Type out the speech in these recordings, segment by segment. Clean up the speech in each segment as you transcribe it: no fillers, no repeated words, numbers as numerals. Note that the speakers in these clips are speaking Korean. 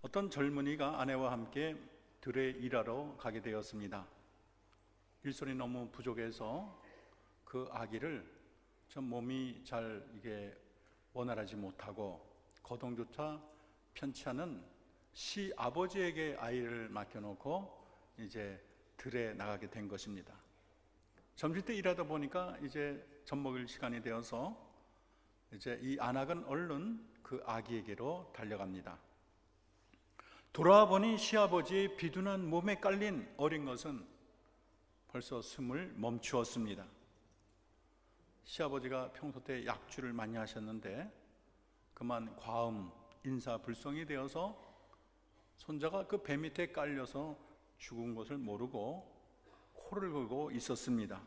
어떤 젊은이가 아내와 함께 들에 일하러 가게 되었습니다. 일손이 너무 부족해서 그 아기를 좀 몸이 잘 원활하지 못하고 거동조차 편치 않은 시아버지에게 아이를 맡겨놓고 이제 들에 나가게 된 것입니다. 점심때 일하다 보니까 이제 젖 먹일 시간이 되어서 이제 이 아낙은 얼른 그 아기에게로 달려갑니다. 돌아와 보니 시아버지의 비둔한 몸에 깔린 어린 것은 벌써 숨을 멈추었습니다. 시아버지가 평소 때 약주를 많이 하셨는데 그만 과음, 인사불성이 되어서 손자가 그 배 밑에 깔려서 죽은 것을 모르고 코를 골고 있었습니다.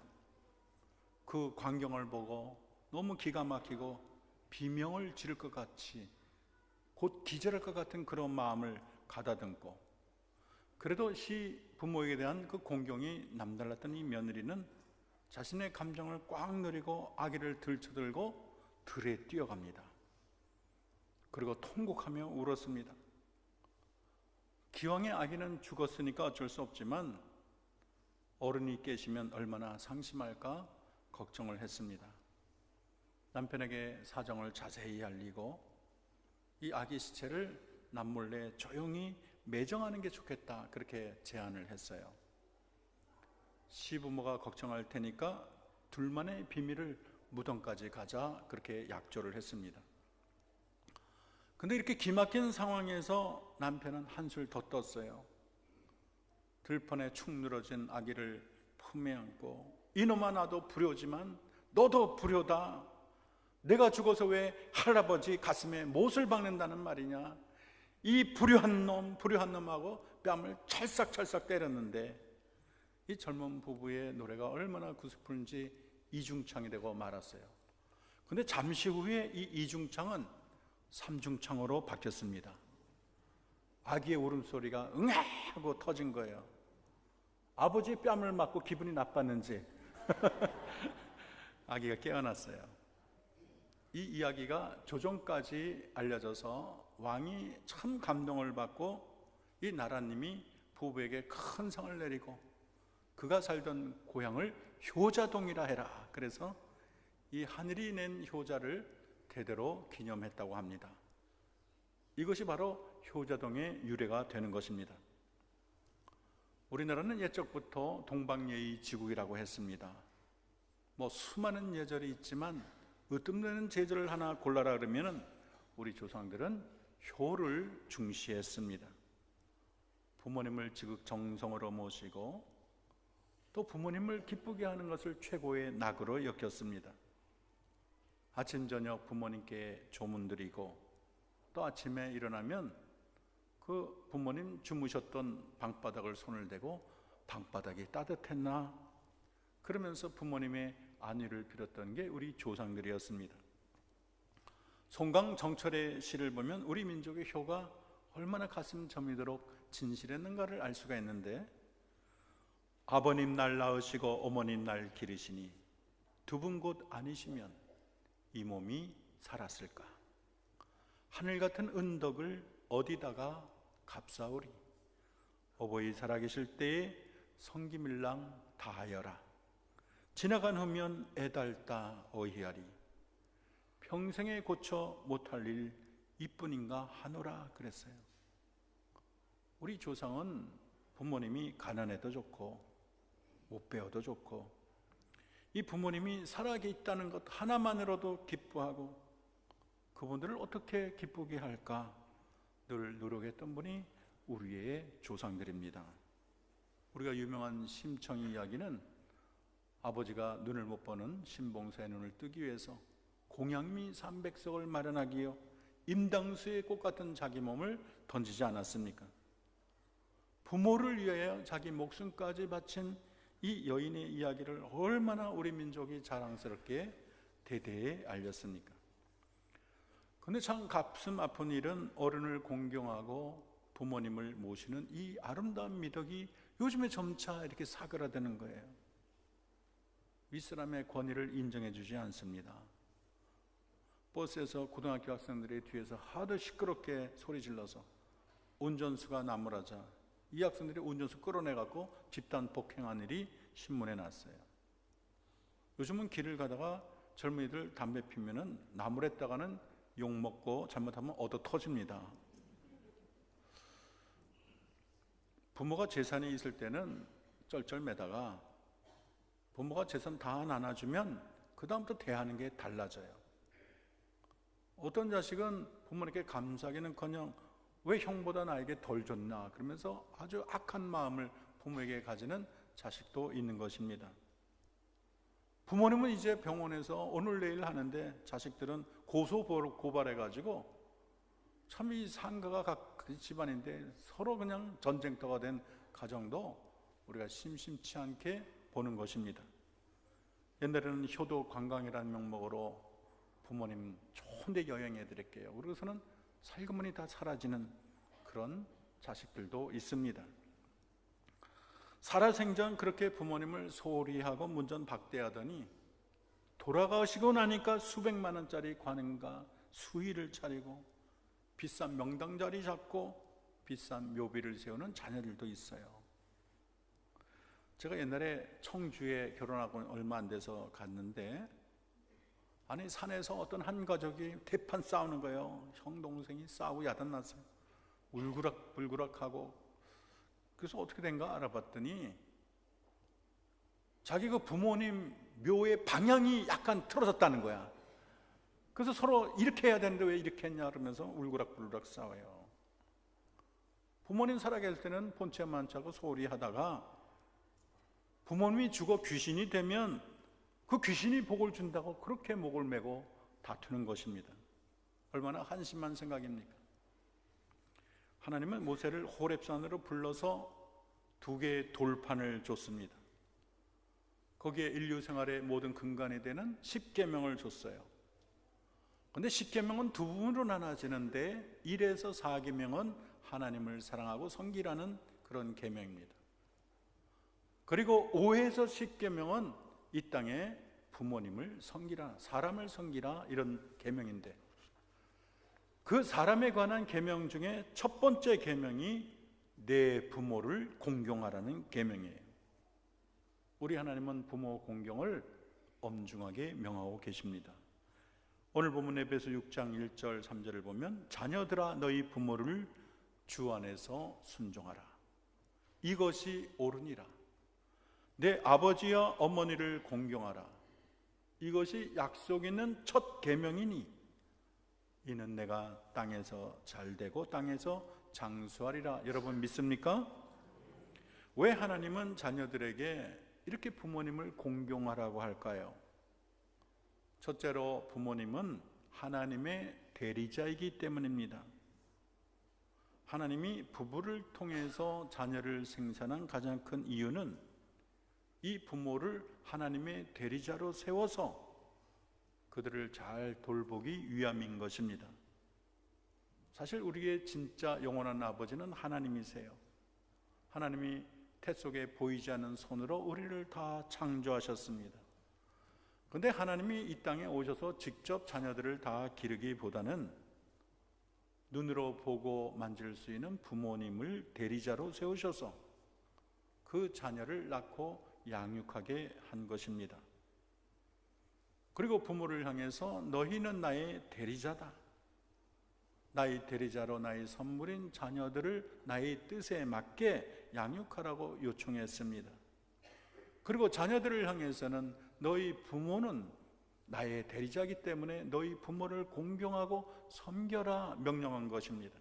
그 광경을 보고 너무 기가 막히고 비명을 지를 것 같이 곧 기절할 것 같은 그런 마음을 가다듬고, 그래도 시부모에게 대한 그 공경이 남달랐던 이 며느리는 자신의 감정을 꽉 누리고 아기를 들쳐들고 들에 뛰어갑니다. 그리고 통곡하며 울었습니다. 기왕의 아기는 죽었으니까 어쩔 수 없지만 어른이 깨시면 얼마나 상심할까 걱정을 했습니다. 남편에게 사정을 자세히 알리고 이 아기 시체를 남몰래 조용히 매정하는 게 좋겠다, 그렇게 제안을 했어요. 시부모가 걱정할 테니까 둘만의 비밀을 무덤까지 가자, 그렇게 약조를 했습니다. 근데 이렇게 기막힌 상황에서 남편은 한술 더 떴어요. 들판에 축 늘어진 아기를 품에 안고, 이놈아 나도 불효지만 너도 불효다. 내가 죽어서 왜 할아버지 가슴에 못을 박는다는 말이냐. 이 불효한 놈하고 뺨을 찰싹찰싹 때렸는데 이 젊은 부부의 노래가 얼마나 구슬픈지 이중창이 되고 말았어요. 근데 잠시 후에 이 이중창은 삼중창으로 바뀌었습니다. 아기의 울음소리가 응애 하고 터진 거예요. 아버지의 뺨을 맞고 기분이 나빴는지 아기가 깨어났어요. 이 이야기가 조정까지 알려져서 왕이 참 감동을 받고 이 나라님이 부부에게 큰 상을 내리고 그가 살던 고향을 효자동이라 해라, 그래서 이 하늘이 낸 효자를 대대로 기념했다고 합니다. 이것이 바로 효자동의 유래가 되는 것입니다. 우리나라는 옛적부터 동방예의 지국이라고 했습니다. 수많은 예절이 있지만 으뜸되는 제절을 하나 골라라 그러면은 우리 조상들은 효를 중시했습니다. 부모님을 지극정성으로 모시고 또 부모님을 기쁘게 하는 것을 최고의 낙으로 여겼습니다. 아침 저녁 부모님께 조문드리고 또 아침에 일어나면 그 부모님 주무셨던 방바닥을 손을 대고 방바닥이 따뜻했나 그러면서 부모님의 안위를 빌었던 게 우리 조상들이었습니다. 송강정철의 시를 보면 우리 민족의 효가 얼마나 가슴 저미도록 진실했는가를 알 수가 있는데, 아버님 날 낳으시고 어머님 날 기르시니 두 분 곧 아니시면 이 몸이 살았을까. 하늘 같은 은덕을 어디다가 값사오리. 어버이 살아계실 때에 성기밀랑 다하여라. 지나간 후면 애달다 어이하리. 평생에 고쳐 못할 일 이뿐인가 하노라 그랬어요. 우리 조상은 부모님이 가난해도 좋고 못 배워도 좋고 이 부모님이 살아있다는 것 하나만으로도 기뻐하고 그분들을 어떻게 기쁘게 할까 늘 노력했던 분이 우리의 조상들입니다. 우리가 유명한 심청이 이야기는 아버지가 눈을 못 보는 신봉사의 눈을 뜨기 위해서 공양미 300석을 마련하기요 임당수의 꽃 같은 자기 몸을 던지지 않았습니까? 부모를 위하여 자기 목숨까지 바친 이 여인의 이야기를 얼마나 우리 민족이 자랑스럽게 대대에 알렸습니까? 근데 참 가슴 아픈 일은 어른을 공경하고 부모님을 모시는 이 아름다운 미덕이 요즘에 점차 이렇게 사그라드는 거예요. 윗사람의 권위를 인정해 주지 않습니다. 버스에서 고등학교 학생들이 뒤에서 하도 시끄럽게 소리 질러서 운전수가 나무라자 이 학생들이 운전수 끌어내갖고 집단 폭행한 일이 신문에 났어요. 요즘은 길을 가다가 젊은이들 담배 피면은 나무랬다가는 욕먹고 잘못하면 얻어 터집니다. 부모가 재산이 있을 때는 쩔쩔매다가 부모가 재산 다 나눠주면 그 다음부터 대하는 게 달라져요. 어떤 자식은 부모님께 감사하기는커녕 왜 형보다 나에게 덜 줬나 그러면서 아주 악한 마음을 부모에게 가지는 자식도 있는 것입니다. 부모님은 이제 병원에서 오늘 내일 하는데 자식들은 고소 고발해가지고 참 이 상가가 각 집안인데 서로 그냥 전쟁터가 된 가정도 우리가 심심치 않게 보는 것입니다. 옛날에는 효도 관광이라는 명목으로 부모님 좋은 데 여행해 드릴게요. 그러고서는 살그머니 다 사라지는 그런 자식들도 있습니다. 살아생전 그렇게 부모님을 소홀히 하고 문전박대하더니 돌아가시고 나니까 수백만 원짜리 관음과 수의를 차리고 비싼 명당 자리 잡고 비싼 묘비를 세우는 자녀들도 있어요. 제가 옛날에 청주에 결혼하고 얼마 안 돼서 갔는데 아니 산에서 어떤 한 가족이 대판 싸우는 거예요. 형 동생이 싸우고 야단났어요. 울그락불그락하고 그래서 어떻게 된가 알아봤더니 자기 그 부모님 묘의 방향이 약간 틀어졌다는 거야. 그래서 서로 이렇게 해야 되는데 왜 이렇게 했냐 그러면서 울그락불그락 싸워요. 부모님 살아계실 때는 본체만차고 소홀히 하다가 부모님이 죽어 귀신이 되면 그 귀신이 복을 준다고 그렇게 목을 메고 다투는 것입니다. 얼마나 한심한 생각입니까? 하나님은 모세를 호렙산으로 불러서 2개의 돌판을 줬습니다. 거기에 인류 생활의 모든 근간이 되는 10계명을 줬어요. 그런데 10계명은 두 부분으로 나눠지는데 1에서 4계명은 하나님을 사랑하고 섬기라는 그런 계명입니다. 그리고 5에서 10계명은 이 땅에 부모님을 섬기라, 사람을 섬기라 이런 계명인데 그 사람에 관한 계명 중에 첫 번째 계명이 내 부모를 공경하라는 계명이에요. 우리 하나님은 부모 공경을 엄중하게 명하고 계십니다. 오늘 본문 에베소 6장 1절 3절을 보면 자녀들아 너희 부모를 주 안에서 순종하라. 이것이 옳으니라. 내 아버지와 어머니를 공경하라. 이것이 약속 있는 첫 계명이니 이는 내가 땅에서 잘되고 땅에서 장수하리라. 여러분 믿습니까? 왜 하나님은 자녀들에게 이렇게 부모님을 공경하라고 할까요? 첫째로 부모님은 하나님의 대리자이기 때문입니다. 하나님이 부부를 통해서 자녀를 생산한 가장 큰 이유는 이 부모를 하나님의 대리자로 세워서 그들을 잘 돌보기 위함인 것입니다. 사실 우리의 진짜 영원한 아버지는 하나님이세요. 하나님이 태 속에 보이지 않는 손으로 우리를 다 창조하셨습니다. 그런데 하나님이 이 땅에 오셔서 직접 자녀들을 다 기르기보다는 눈으로 보고 만질 수 있는 부모님을 대리자로 세우셔서 그 자녀를 낳고 양육하게 한 것입니다. 그리고 부모를 향해서 너희는 나의 대리자다. 나의 대리자로 나의 선물인 자녀들을 나의 뜻에 맞게 양육하라고 요청했습니다. 그리고 자녀들을 향해서는 너희 부모는 나의 대리자이기 때문에 너희 부모를 공경하고 섬겨라 명령한 것입니다.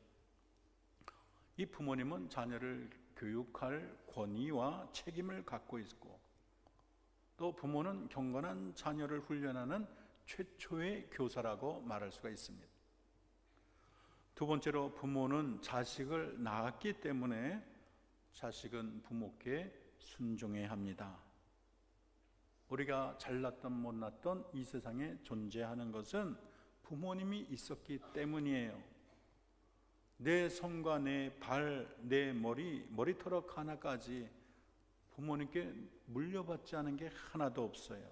이 부모님은 자녀를 교육할 권위와 책임을 갖고 있고 또 부모는 경건한 자녀를 훈련하는 최초의 교사라고 말할 수가 있습니다. 두 번째로 부모는 자식을 낳았기 때문에 자식은 부모께 순종해야 합니다. 우리가 잘났던 못났던 이 세상에 존재하는 것은 부모님이 있었기 때문이에요. 내 손과 내 발, 내 머리털 하나까지 부모님께 물려받지 않은 게 하나도 없어요.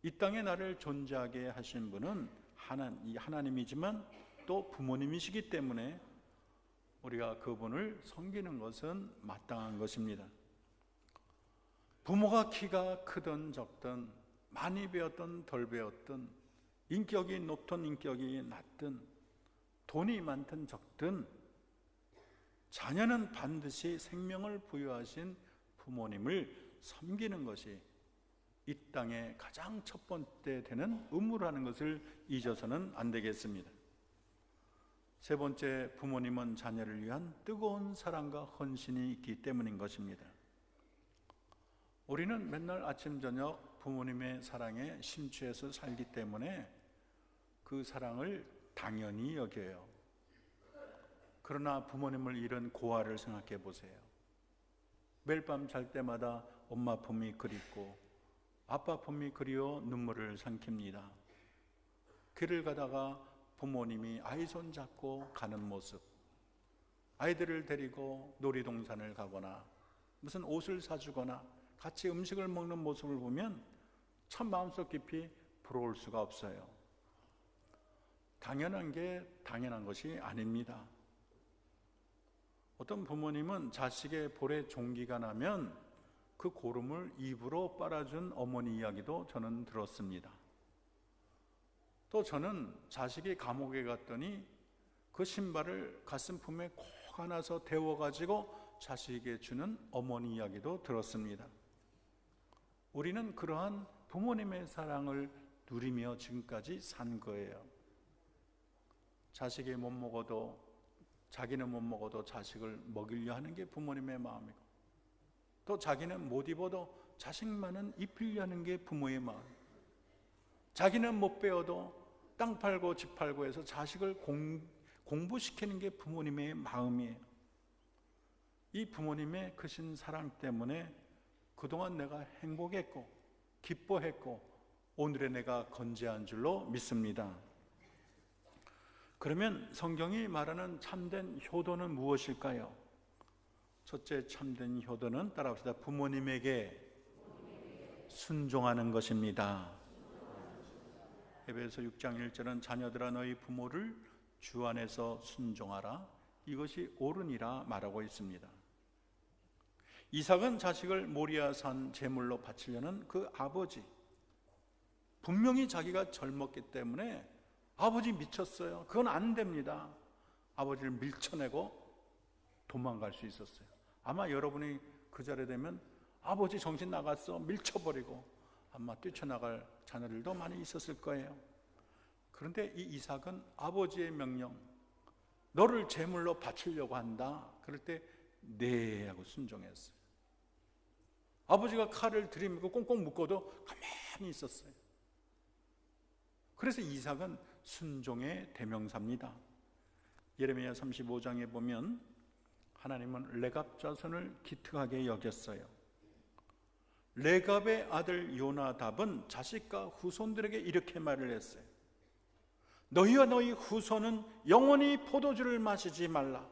이 땅에 나를 존재하게 하신 분은 하나님이지만 또 부모님이시기 때문에 우리가 그분을 섬기는 것은 마땅한 것입니다. 부모가 키가 크든 적든, 많이 배웠든 덜 배웠든, 인격이 높든 인격이 낮든, 돈이 많든 적든, 자녀는 반드시 생명을 부여하신 부모님을 섬기는 것이 이 땅의 가장 첫 번째 되는 의무라는 것을 잊어서는 안 되겠습니다. 세 번째, 부모님은 자녀를 위한 뜨거운 사랑과 헌신이 있기 때문인 것입니다. 우리는 맨날 아침 저녁 부모님의 사랑에 심취해서 살기 때문에 그 사랑을 당연히 여겨요. 그러나 부모님을 잃은 고아를 생각해 보세요. 매일 밤 잘 때마다 엄마 품이 그립고 아빠 품이 그리워 눈물을 삼킵니다. 길을 가다가 부모님이 아이 손 잡고 가는 모습, 아이들을 데리고 놀이동산을 가거나 무슨 옷을 사주거나 같이 음식을 먹는 모습을 보면 참 마음속 깊이 부러울 수가 없어요. 당연한 게 당연한 것이 아닙니다. 어떤 부모님은 자식의 볼에 종기가 나면 그 고름을 입으로 빨아준 어머니 이야기도 저는 들었습니다. 또 저는 자식이 감옥에 갔더니 그 신발을 가슴품에 콕 안아서 데워가지고 자식에게 주는 어머니 이야기도 들었습니다. 우리는 그러한 부모님의 사랑을 누리며 지금까지 산 거예요. 자식이 못 먹어도, 자기는 못 먹어도 자식을 먹이려 하는 게 부모님의 마음이고, 또 자기는 못 입어도 자식만은 입히려는 게 부모의 마음. 자기는 못 배워도 땅 팔고 집 팔고 해서 자식을 공부시키는 게 부모님의 마음이에요. 이 부모님의 크신 사랑 때문에 그동안 내가 행복했고 기뻐했고 오늘의 내가 건재한 줄로 믿습니다. 그러면 성경이 말하는 참된 효도는 무엇일까요? 첫째 참된 효도는 따라합시다. 부모님에게 순종하는 것입니다. 에베소 6장 1절은 자녀들아 너희 부모를 주 안에서 순종하라, 이것이 옳으니라 말하고 있습니다. 이삭은 자식을 모리아 산 제물로 바치려는 그 아버지, 분명히 자기가 젊었기 때문에 아버지 미쳤어요. 그건 안 됩니다. 아버지를 밀쳐내고 도망갈 수 있었어요. 아마 여러분이 그 자리에 되면 아버지 정신 나갔어 밀쳐버리고 아마 뛰쳐나갈 자녀들도 많이 있었을 거예요. 그런데 이 이삭은 아버지의 명령, 너를 제물로 바치려고 한다. 그럴 때 네 하고 순종했어요. 아버지가 칼을 들이밀고 꽁꽁 묶어도 가만히 있었어요. 그래서 이삭은 순종의 대명사입니다. 예레미야 35장에 보면 하나님은 레갑 자손을 기특하게 여겼어요. 레갑의 아들 요나답은 자식과 후손들에게 이렇게 말을 했어요. 너희와 너희 후손은 영원히 포도주를 마시지 말라,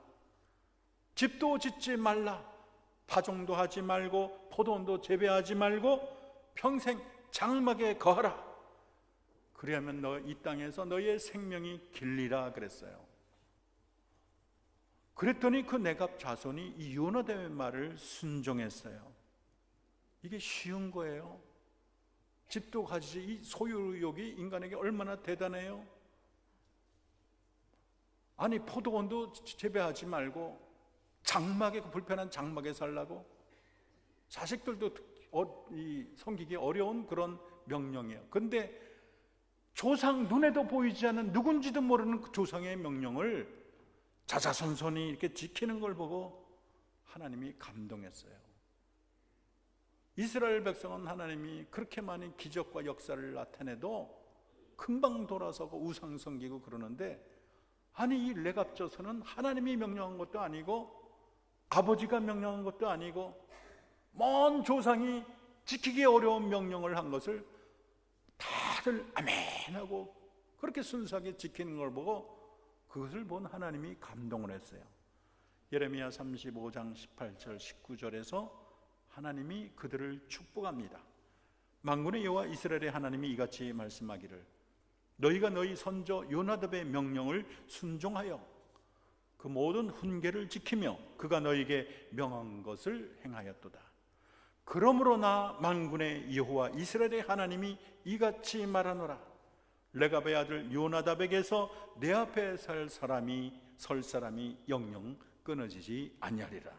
집도 짓지 말라, 파종도 하지 말고 포도원도 재배하지 말고 평생 장막에 거하라. 그리하면 너 이 땅에서 너희의 생명이 길리라 그랬어요. 그랬더니 그 내갑 자손이 이 요나답의 말을 순종했어요. 이게 쉬운 거예요. 집도 가지지, 이 소유욕이 인간에게 얼마나 대단해요. 아니 포도원도 재배하지 말고 장막에, 불편한 장막에 살라고. 자식들도 섬기기 어려운 그런 명령이에요. 근데 조상, 눈에도 보이지 않는 누군지도 모르는 그 조상의 명령을 자자손손이 이렇게 지키는 걸 보고 하나님이 감동했어요. 이스라엘 백성은 하나님이 그렇게 많은 기적과 역사를 나타내도 금방 돌아서고 우상 섬기고 그러는데, 아니 이 레갑 자손은 하나님이 명령한 것도 아니고 아버지가 명령한 것도 아니고 먼 조상이 지키기 어려운 명령을 한 것을 다들 아멘하고 그렇게 순수하게 지키는 걸 보고 그것을 본 하나님이 감동을 했어요. 예레미야 35장 18절 19절에서 하나님이 그들을 축복합니다. 만군의 여호와 이스라엘의 하나님이 이같이 말씀하기를 너희가 너희 선조 요나답의 명령을 순종하여 그 모든 훈계를 지키며 그가 너에게 명한 것을 행하였도다. 그러므로 나 만군의 여호와 이스라엘의 하나님이 이같이 말하노라. 레갑의 아들 요나답에게서 내 앞에 설 사람이 영영 끊어지지 아니하리라.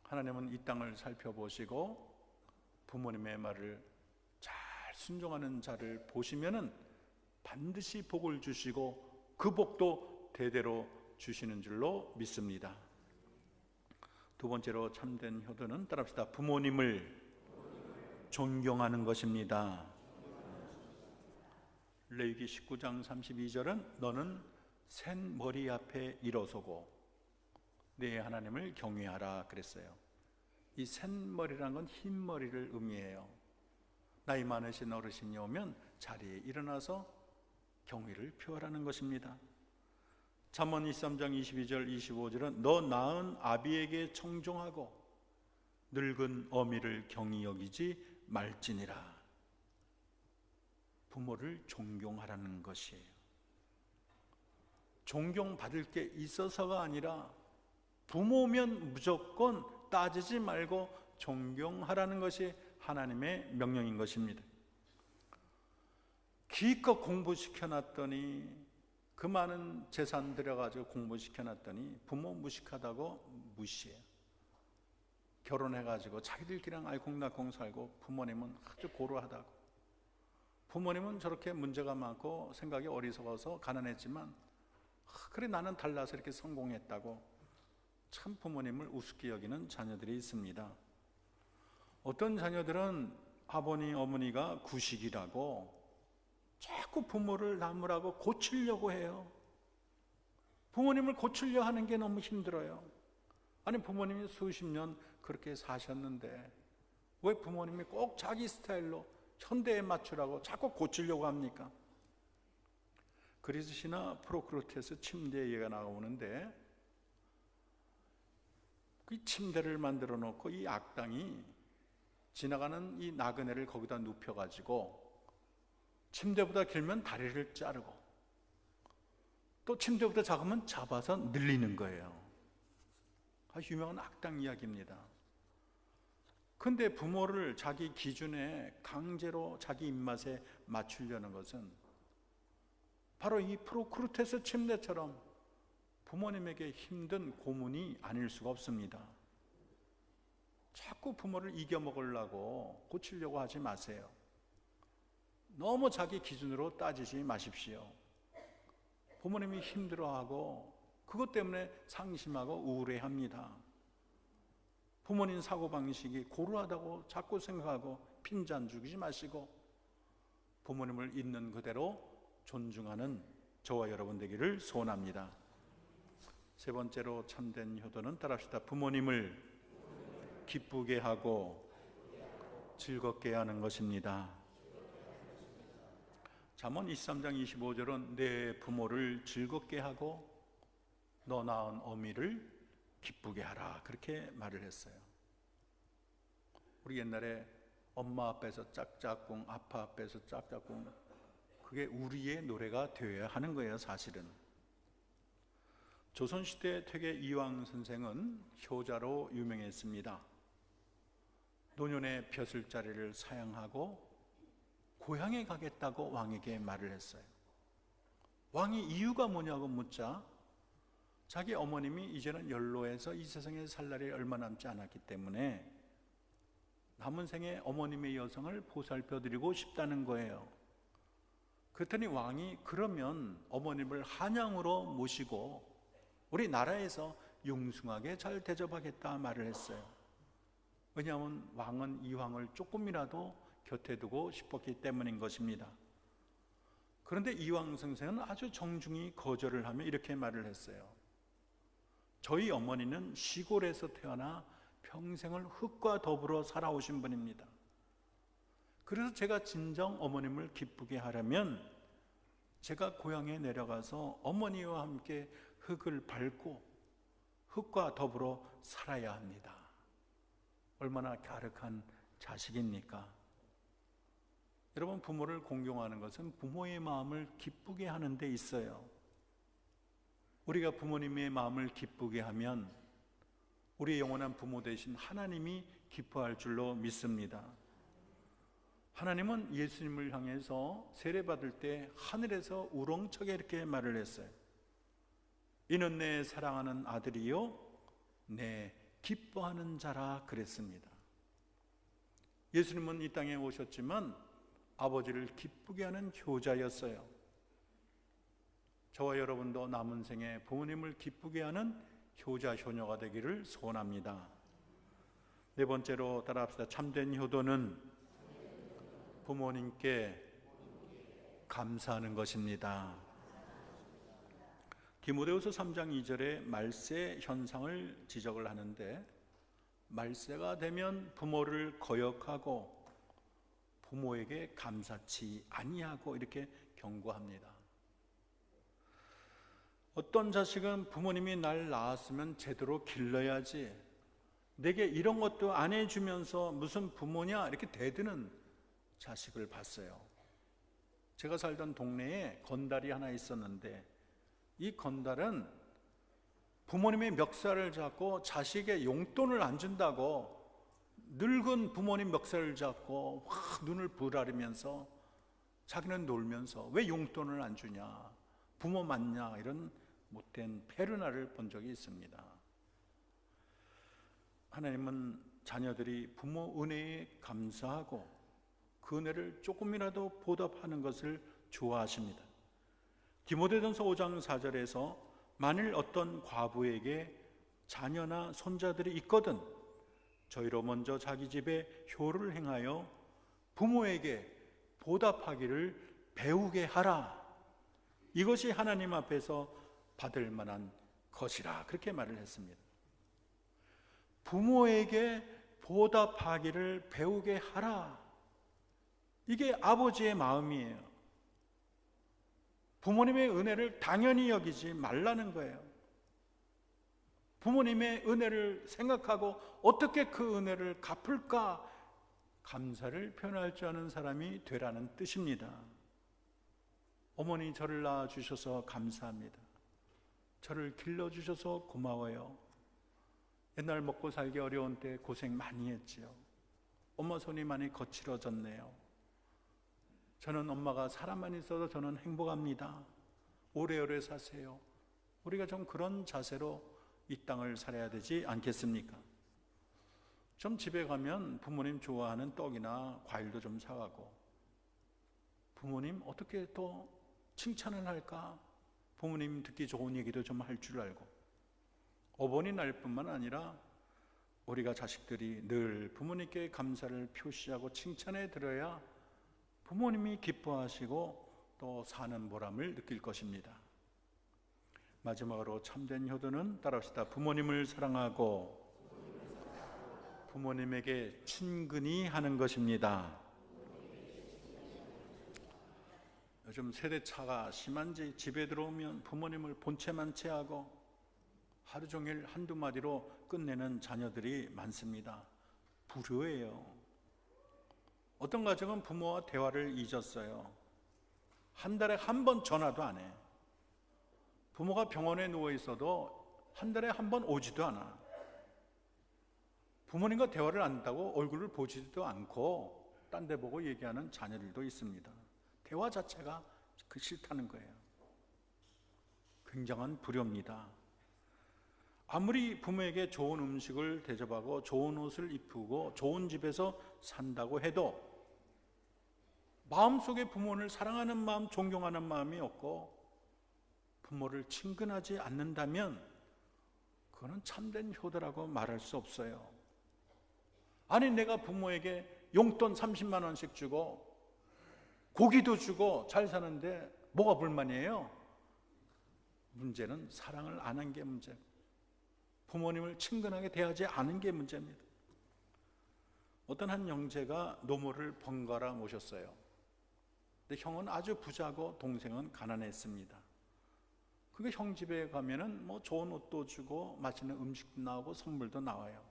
하나님은 이 땅을 살펴보시고 부모님의 말을 잘 순종하는 자를 보시면은 반드시 복을 주시고 그 복도 대대로 주시는 줄로 믿습니다. 두 번째로 참된 효도는 따라합시다. 부모님을 존경하는 것입니다. 레위기 19장 32절은 너는 센 머리 앞에 일어서고 네 하나님을 경외하라 그랬어요. 이 센 머리라는 건 흰 머리를 의미해요. 나이 많으신 어르신이 오면 자리에 일어나서 경의를 표하라는 것입니다. 잠언 23장 22절 25절은 너 낳은 아비에게 청종하고 늙은 어미를 경히 여기지 말지니라. 부모를 존경하라는 것이에요. 존경받을 게 있어서가 아니라 부모면 무조건 따지지 말고 존경하라는 것이 하나님의 명령인 것입니다. 기껏 공부시켜놨더니 그 많은 재산 들여가지고 공부시켜놨더니 부모 무식하다고 무시해요. 결혼해가지고 자기들끼리랑 알콩달콩 살고 부모님은 아주 고루하다고. 부모님은 저렇게 문제가 많고 생각이 어리석어서 가난했지만 그래 나는 달라서 이렇게 성공했다고 참 부모님을 우습게 여기는 자녀들이 있습니다. 어떤 자녀들은 아버니 어머니가 구식이라고 자꾸 부모를 나무라고 고치려고 해요. 부모님을 고치려 하는 게 너무 힘들어요. 아니 부모님이 수십 년 그렇게 사셨는데 왜 부모님이 꼭 자기 스타일로 현대에 맞추라고 자꾸 고치려고 합니까? 그리스 신화 프로크루테스 침대 얘기가 나오는데 그 침대를 만들어 놓고 이 악당이 지나가는 이 나그네를 거기다 눕혀가지고 침대보다 길면 다리를 자르고 또 침대보다 작으면 잡아서 늘리는 거예요. 아주 유명한 악당 이야기입니다. 근데 부모를 자기 기준에 강제로 자기 입맛에 맞추려는 것은 바로 이 프로크루테스 침대처럼 부모님에게 힘든 고문이 아닐 수가 없습니다. 자꾸 부모를 이겨먹으려고 고치려고 하지 마세요. 너무 자기 기준으로 따지지 마십시오. 부모님이 힘들어하고 그것 때문에 상심하고 우울해합니다. 부모님 사고방식이 고루하다고 자꾸 생각하고 핀잔 죽이지 마시고 부모님을 있는 그대로 존중하는 저와 여러분 되기를 소원합니다. 세 번째로 참된 효도는 따라합시다. 부모님을 기쁘게 하고 즐겁게 하는 것입니다. 잠언 23장 25절은 내 부모를 즐겁게 하고 너 낳은 어미를 기쁘게 하라 그렇게 말을 했어요. 우리 옛날에 엄마 앞에서 짝짝꿍, 아빠 앞에서 짝짝꿍 그게 우리의 노래가 되어야 하는 거예요. 사실은 조선시대 퇴계 이황 선생은 효자로 유명했습니다. 노년의 벼슬자리를 사양하고 고향에 가겠다고 왕에게 말을 했어요. 왕이 이유가 뭐냐고 묻자 자기 어머님이 이제는 연로해서 이 세상에 살 날이 얼마 남지 않았기 때문에 남은 생에 어머님의 여성을 보살펴드리고 싶다는 거예요. 그랬더니 왕이 그러면 어머님을 한양으로 모시고 우리나라에서 융숭하게 잘 대접하겠다 말을 했어요. 왜냐하면 왕은 이황을 조금이라도 곁에 두고 싶었기 때문인 것입니다. 그런데 이황 선생은 아주 정중히 거절을 하며 이렇게 말을 했어요. 저희 어머니는 시골에서 태어나 평생을 흙과 더불어 살아오신 분입니다. 그래서 제가 진정 어머님을 기쁘게 하려면 제가 고향에 내려가서 어머니와 함께 흙을 밟고 흙과 더불어 살아야 합니다. 얼마나 갸륵한 자식입니까? 여러분, 부모를 공경하는 것은 부모의 마음을 기쁘게 하는 데 있어요. 우리가 부모님의 마음을 기쁘게 하면 우리의 영원한 부모 되신 하나님이 기뻐할 줄로 믿습니다. 하나님은 예수님을 향해서 세례받을 때 하늘에서 우렁차게 이렇게 말을 했어요. 이는 내 사랑하는 아들이요 내 기뻐하는 자라 그랬습니다. 예수님은 이 땅에 오셨지만 아버지를 기쁘게 하는 효자였어요. 저와 여러분도 남은 생에 부모님을 기쁘게 하는 효자 효녀가 되기를 소원합니다. 네 번째로 따라합시다. 참된 효도는 부모님께 감사하는 것입니다. 디모데후서 3장 2절에 말세 현상을 지적을 하는데, 말세가 되면 부모를 거역하고 부모에게 감사치 아니하고 이렇게 경고합니다. 어떤 자식은 부모님이 날 낳았으면 제대로 길러야지, 내게 이런 것도 안 해주면서 무슨 부모냐 이렇게 대드는 자식을 봤어요. 제가 살던 동네에 건달이 하나 있었는데, 이 건달은 부모님의 멱살을 잡고 자식의 용돈을 안 준다고 늙은 부모님 멱살을 잡고 확 눈을 부라리면서 자기는 놀면서 왜 용돈을 안 주냐, 부모 맞냐, 이런 못된 페르나를 본 적이 있습니다. 하나님은 자녀들이 부모 은혜에 감사하고 그 은혜를 조금이라도 보답하는 것을 좋아하십니다. 디모데전서 5장 4절에서 만일 어떤 과부에게 자녀나 손자들이 있거든 저희로 먼저 자기 집에 효를 행하여 부모에게 보답하기를 배우게 하라. 이것이 하나님 앞에서 받을 만한 것이라, 그렇게 말을 했습니다. 부모에게 보답하기를 배우게 하라. 이게 아버지의 마음이에요. 부모님의 은혜를 당연히 여기지 말라는 거예요. 부모님의 은혜를 생각하고 어떻게 그 은혜를 갚을까 감사를 표현할 줄 아는 사람이 되라는 뜻입니다. 어머니 저를 낳아주셔서 감사합니다. 저를 길러주셔서 고마워요. 옛날 먹고 살기 어려운 때 고생 많이 했지요. 엄마 손이 많이 거칠어졌네요. 저는 엄마가 사람만 있어도 저는 행복합니다. 오래오래 사세요. 우리가 좀 그런 자세로 이 땅을 살아야 되지 않겠습니까? 좀 집에 가면 부모님 좋아하는 떡이나 과일도 좀 사가고, 부모님 어떻게 또 칭찬을 할까? 부모님 듣기 좋은 얘기도 좀 할 줄 알고, 어버이날뿐만 아니라 우리가 자식들이 늘 부모님께 감사를 표시하고 칭찬해 드려야 부모님이 기뻐하시고 또 사는 보람을 느낄 것입니다. 마지막으로 참된 효도는 따라합시다. 부모님을 사랑하고 부모님에게 친근히 하는 것입니다. 요즘 세대차가 심한지 집에 들어오면 부모님을 본체만 체하고 하루 종일 한두 마디로 끝내는 자녀들이 많습니다. 불효예요. 어떤 가정은 부모와 대화를 잊었어요. 한 달에 한 번 전화도 안 해. 부모가 병원에 누워 있어도 한 달에 한 번 오지도 않아. 부모님과 대화를 안 한다고 얼굴을 보지도 않고 딴 데 보고 얘기하는 자녀들도 있습니다. 대화 자체가 그 싫다는 거예요. 굉장한 불효입니다. 아무리 부모에게 좋은 음식을 대접하고 좋은 옷을 입히고 좋은 집에서 산다고 해도 마음속에 부모를 사랑하는 마음, 존경하는 마음이 없고 부모를 친근하지 않는다면 그거는 참된 효도라고 말할 수 없어요. 아니, 내가 부모에게 용돈 30만 원씩 주고 고기도 주고 잘 사는데 뭐가 불만이에요? 문제는 사랑을 안 한 게 문제고 부모님을 친근하게 대하지 않은 게 문제입니다. 어떤 한 형제가 노모를 번갈아 모셨어요. 근데 형은 아주 부자고 동생은 가난했습니다. 그게 형 집에 가면은 뭐 좋은 옷도 주고 맛있는 음식도 나오고 선물도 나와요.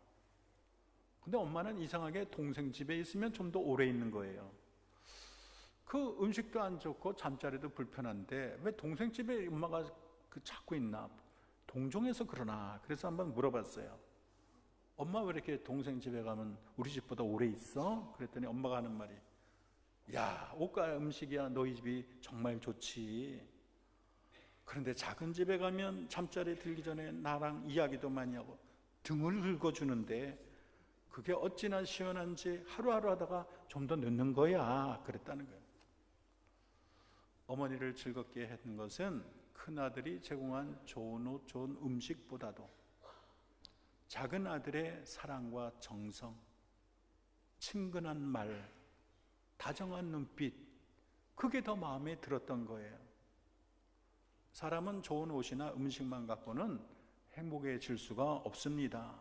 근데 엄마는 이상하게 동생 집에 있으면 좀 더 오래 있는 거예요. 그 음식도 안 좋고 잠자리도 불편한데 왜 동생 집에 엄마가 자꾸 있나 동종에서 그러나? 그래서 한번 물어봤어요. 엄마 왜 이렇게 동생 집에 가면 우리 집보다 오래 있어? 그랬더니 엄마가 하는 말이, 야, 옷과 음식이야 너희 집이 정말 좋지. 그런데 작은 집에 가면 잠자리 들기 전에 나랑 이야기도 많이 하고 등을 긁어주는데 그게 어찌나 시원한지 하루하루 하다가 좀 더 늦는 거야. 그랬다는 거예요. 어머니를 즐겁게 했던 것은 큰아들이 제공한 좋은 옷, 좋은 음식보다도 작은 아들의 사랑과 정성, 친근한 말, 다정한 눈빛, 그게 더 마음에 들었던 거예요. 사람은 좋은 옷이나 음식만 갖고는 행복해질 수가 없습니다.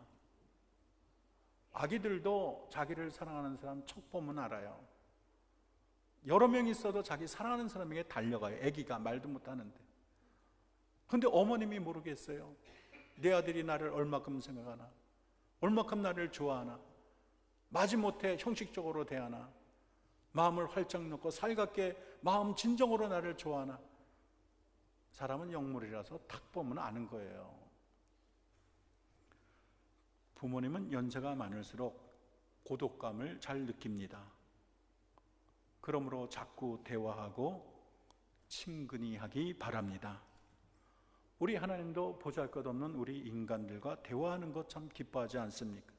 아기들도 자기를 사랑하는 사람 척 보면 알아요. 여러 명 있어도 자기 사랑하는 사람에게 달려가요. 아기가 말도 못하는데. 근데 어머님이 모르겠어요. 내 아들이 나를 얼마큼 생각하나, 얼마큼 나를 좋아하나, 마지못해 형식적으로 대하나, 마음을 활짝 넣고 살갑게 마음 진정으로 나를 좋아하나. 사람은 영물이라서 탁 보면 아는 거예요. 부모님은 연세가 많을수록 고독감을 잘 느낍니다. 그러므로 자꾸 대화하고 친근히 하기 바랍니다. 우리 하나님도 보잘것없는 우리 인간들과 대화하는 것 참 기뻐하지 않습니까?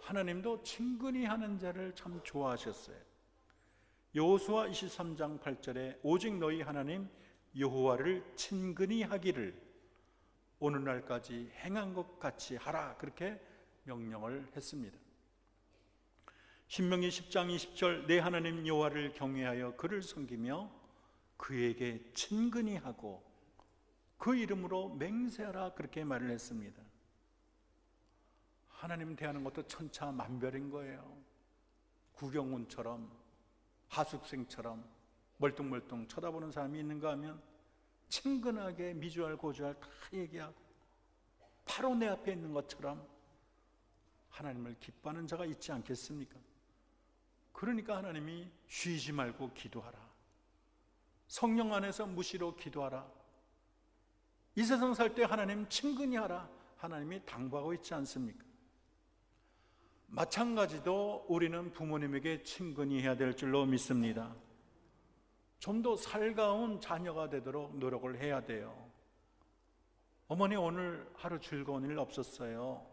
하나님도 친근히 하는 자를 참 좋아하셨어요. 여호수아 23장 8절에 오직 너희 하나님 여호와를 친근히 하기를 오늘날까지 행한 것 같이 하라, 그렇게 명령을 했습니다. 신명기 10장 20절 내 하나님 여호와를 경외하여 그를 섬기며 그에게 친근히 하고 그 이름으로 맹세하라, 그렇게 말을 했습니다. 하나님 대하는 것도 천차만별인 거예요. 구경꾼처럼, 하숙생처럼 멀뚱멀뚱 쳐다보는 사람이 있는가 하면 친근하게 미주알 고주알 다 얘기하고 바로 내 앞에 있는 것처럼 하나님을 기뻐하는 자가 있지 않겠습니까? 그러니까 하나님이 쉬지 말고 기도하라, 성령 안에서 무시로 기도하라, 이 세상 살 때 하나님 친근히 하라, 하나님이 당부하고 있지 않습니까? 마찬가지로 우리는 부모님에게 친근히 해야 될 줄로 믿습니다. 좀 더 살가운 자녀가 되도록 노력을 해야 돼요. 어머니 오늘 하루 즐거운 일 없었어요?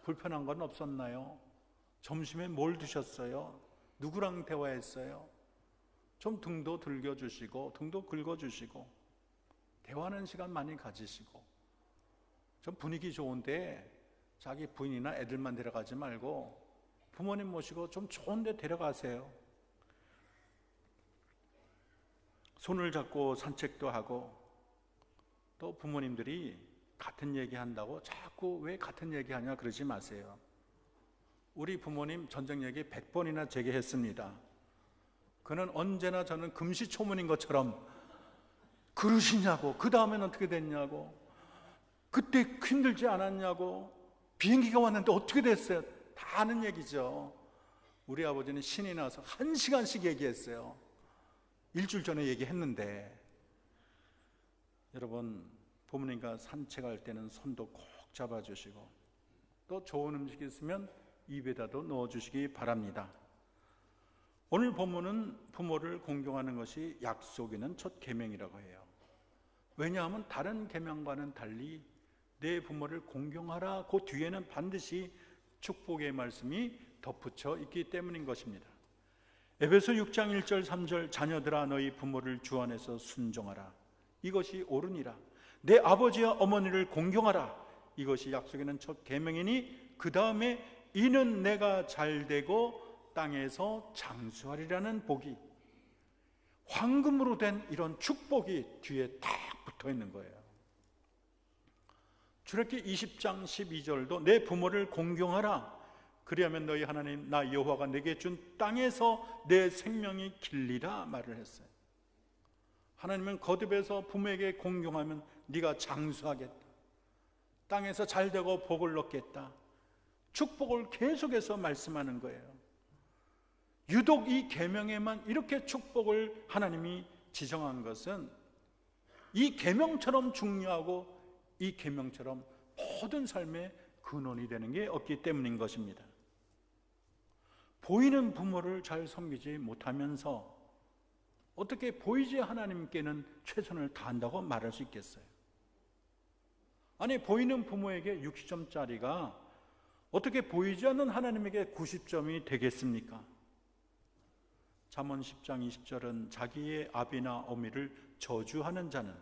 불편한 건 없었나요? 점심에 뭘 드셨어요? 누구랑 대화했어요? 좀 등도 들겨주시고 등도 긁어주시고 대화하는 시간 많이 가지시고, 좀 분위기 좋은데 자기 부인이나 애들만 데려가지 말고 부모님 모시고 좀 좋은 데 데려가세요. 손을 잡고 산책도 하고, 또 부모님들이 같은 얘기 한다고 자꾸 왜 같은 얘기 하냐 그러지 마세요. 우리 부모님 전쟁 얘기 100번이나 제게 했습니다. 그는 언제나 저는 금시초문인 것처럼 그러시냐고, 그 다음엔 어떻게 됐냐고, 그때 힘들지 않았냐고, 비행기가 왔는데 어떻게 됐어요? 다 아는 얘기죠. 우리 아버지는 신이 나서 1시간씩 얘기했어요. 일주일 전에 얘기했는데. 여러분, 부모님과 산책할 때는 손도 꼭 잡아주시고, 또 좋은 음식이 있으면 입에다도 넣어주시기 바랍니다. 오늘 본문은 부모를 공경하는 것이 약속이는 첫 계명이라고 해요. 왜냐하면 다른 계명과는 달리 내 부모를 공경하라, 그 뒤에는 반드시 축복의 말씀이 덧붙여 있기 때문인 것입니다. 에베소 6장 1절 3절 자녀들아 너희 부모를 주 안에서 순종하라, 이것이 옳으니라. 내 아버지와 어머니를 공경하라, 이것이 약속에는 첫 계명이니 그 다음에 이는 내가 잘되고 땅에서 장수하리라는 복이, 황금으로 된 이런 축복이 뒤에 딱 붙어 있는 거예요. 출애굽기 20장 12절도 내 부모를 공경하라, 그리하면 너희 하나님 나 여호와가 내게 준 땅에서 내 생명이 길리라 말을 했어요. 하나님은 거듭해서 부모에게 공경하면 네가 장수하겠다, 땅에서 잘되고 복을 얻겠다, 축복을 계속해서 말씀하는 거예요. 유독 이 계명에만 이렇게 축복을 하나님이 지정한 것은 이 계명처럼 중요하고 이 계명처럼 모든 삶의 근원이 되는 게 없기 때문인 것입니다. 보이는 부모를 잘 섬기지 못하면서 어떻게 보이지 하나님께는 최선을 다한다고 말할 수 있겠어요? 아니, 보이는 부모에게 60점짜리가 어떻게 보이지 않는 하나님에게 90점이 되겠습니까? 잠언 10장 20절은 자기의 아비나 어미를 저주하는 자는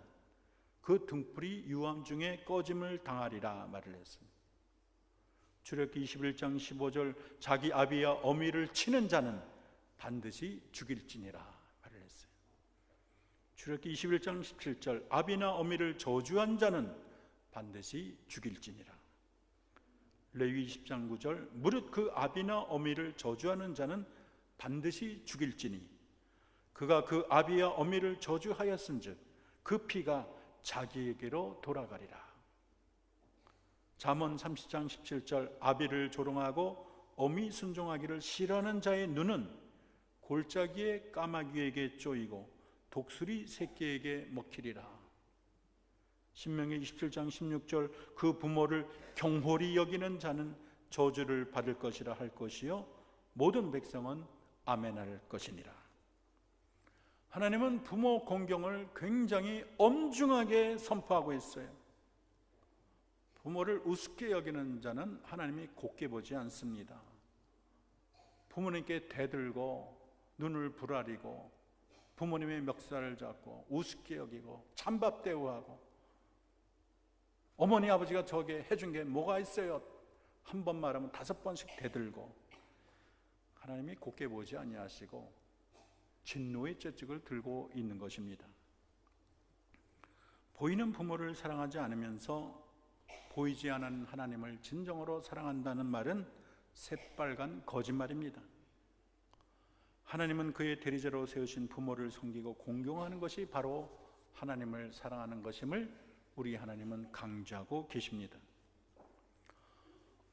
그 등불이 유황 중에 꺼짐을 당하리라 말을 했습니다. 출애굽기 21장 15절 자기 아비와 어미를 치는 자는 반드시 죽일지니라 말을 했어요. 출애굽기 21장 17절 아비나 어미를 저주한 자는 반드시 죽일지니라. 레위 20장 9절 무릇 그 아비나 어미를 저주하는 자는 반드시 죽일지니 그가 그 아비와 어미를 저주하였은즉 그 피가 자기에게로 돌아가리라. 잠언 30장 17절 아비를 조롱하고 어미 순종하기를 싫어하는 자의 눈은 골짜기의 까마귀에게 쪼이고 독수리 새끼에게 먹히리라. 신명기 27장 16절 그 부모를 경홀히 여기는 자는 저주를 받을 것이라 할 것이요 모든 백성은 아멘할 것이니라. 하나님은 부모 공경을 굉장히 엄중하게 선포하고 있어요. 부모를 우습게 여기는 자는 하나님이 곱게 보지 않습니다. 부모님께 대들고 눈을 부라리고 부모님의 멱살을 잡고 우습게 여기고 찬밥 대우하고 어머니 아버지가 저게 해준 게 뭐가 있어요? 한 번 말하면 5번씩 대들고 하나님이 곱게 보지 아니하시고 진노의 쨉찍을 들고 있는 것입니다. 보이는 부모를 사랑하지 않으면서 보이지 않는 하나님을 진정으로 사랑한다는 말은 새빨간 거짓말입니다. 하나님은 그의 대리자로 세우신 부모를 섬기고 공경하는 것이 바로 하나님을 사랑하는 것임을 우리 하나님은 강조하고 계십니다.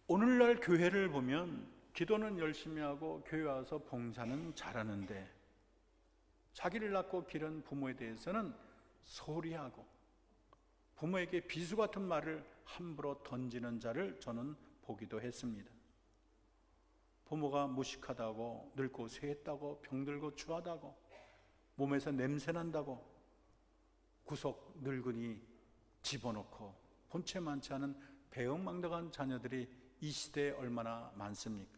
오늘날 교회를 보면 기도는 열심히 하고 교회 와서 봉사는 잘하는데 자기를 낳고 기른 부모에 대해서는 소리하고 부모에게 비수 같은 말을 함부로 던지는 자를 저는 보기도 했습니다. 부모가 무식하다고 늙고 쇠했다고 병들고 추하다고 몸에서 냄새난다고 구석 늙은이 집어넣고 본체 많지 않은 배은망덕한 자녀들이 이 시대에 얼마나 많습니까?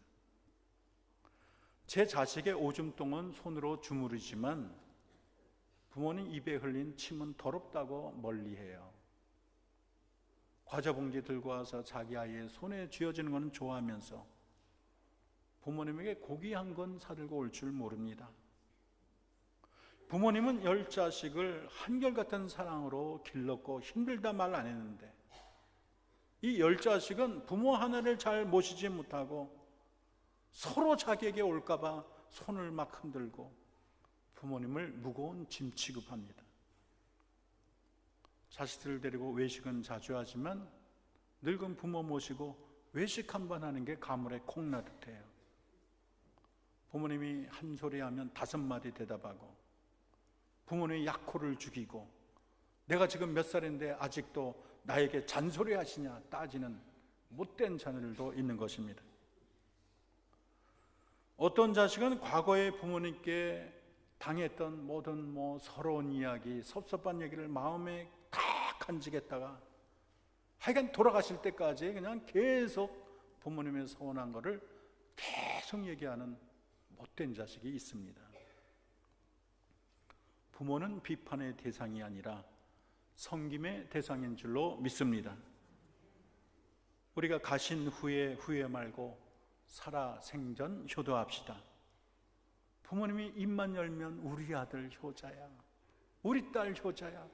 제 자식의 오줌똥은 손으로 주무르지만 부모님 입에 흘린 침은 더럽다고 멀리해요. 과자 봉지 들고 와서 자기 아이의 손에 쥐어지는 것은 좋아하면서 부모님에게 고기 한 건 사들고 올 줄 모릅니다. 부모님은 10자식을 한결같은 사랑으로 길렀고 힘들다 말 안 했는데 이 10자식은 부모 하나를 잘 모시지 못하고 서로 자기에게 올까봐 손을 막 흔들고 부모님을 무거운 짐 취급합니다. 자식들을 데리고 외식은 자주 하지만 늙은 부모 모시고 외식 한번 하는 게 가물에 콩나듯 해요. 부모님이 한 소리 하면 5마디 대답하고 부모님이 약호를 죽이고 내가 지금 몇 살인데 아직도 나에게 잔소리 하시냐 따지는 못된 자녀들도 있는 것입니다. 어떤 자식은 과거에 부모님께 당했던 모든 서러운 이야기, 섭섭한 얘기를 마음에 다 간직했다가 하여간 돌아가실 때까지 그냥 계속 부모님의 서운한 거를 계속 얘기하는 못된 자식이 있습니다. 부모는 비판의 대상이 아니라 섬김의 대상인 줄로 믿습니다. 우리가 가신 후에 후회 말고 살아 생전 효도합시다. 부모님이 입만 열면 우리 아들 효자야, 우리 딸 효자야,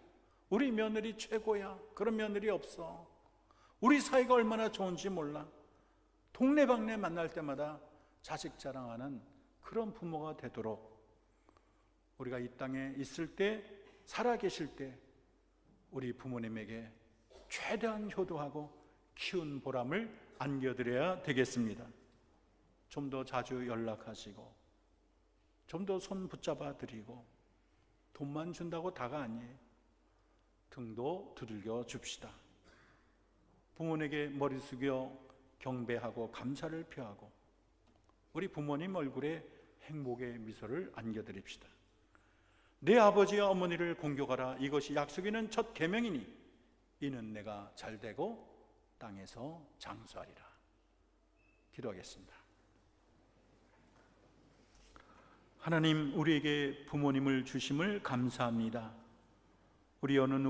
우리 며느리 최고야. 그런 며느리 없어. 우리 사이가 얼마나 좋은지 몰라. 동네방네 만날 때마다 자식 자랑하는 그런 부모가 되도록 우리가 이 땅에 있을 때, 살아계실 때 우리 부모님에게 최대한 효도하고 키운 보람을 안겨드려야 되겠습니다. 좀 더 자주 연락하시고 좀 더 손 붙잡아 드리고 돈만 준다고 다가 아니에요. 등도 두들겨 줍시다. 부모에게 머리 숙여 경배하고 감사를 표하고 우리 부모님 얼굴에 행복의 미소를 안겨드립시다. 내 아버지와 어머니를 공경하라. 이것이 약속 있는 첫 계명이니 이는 내가 잘되고 땅에서 장수하리라. 기도하겠습니다. 하나님, 우리에게 부모님을 주심을 감사합니다. 우리 어느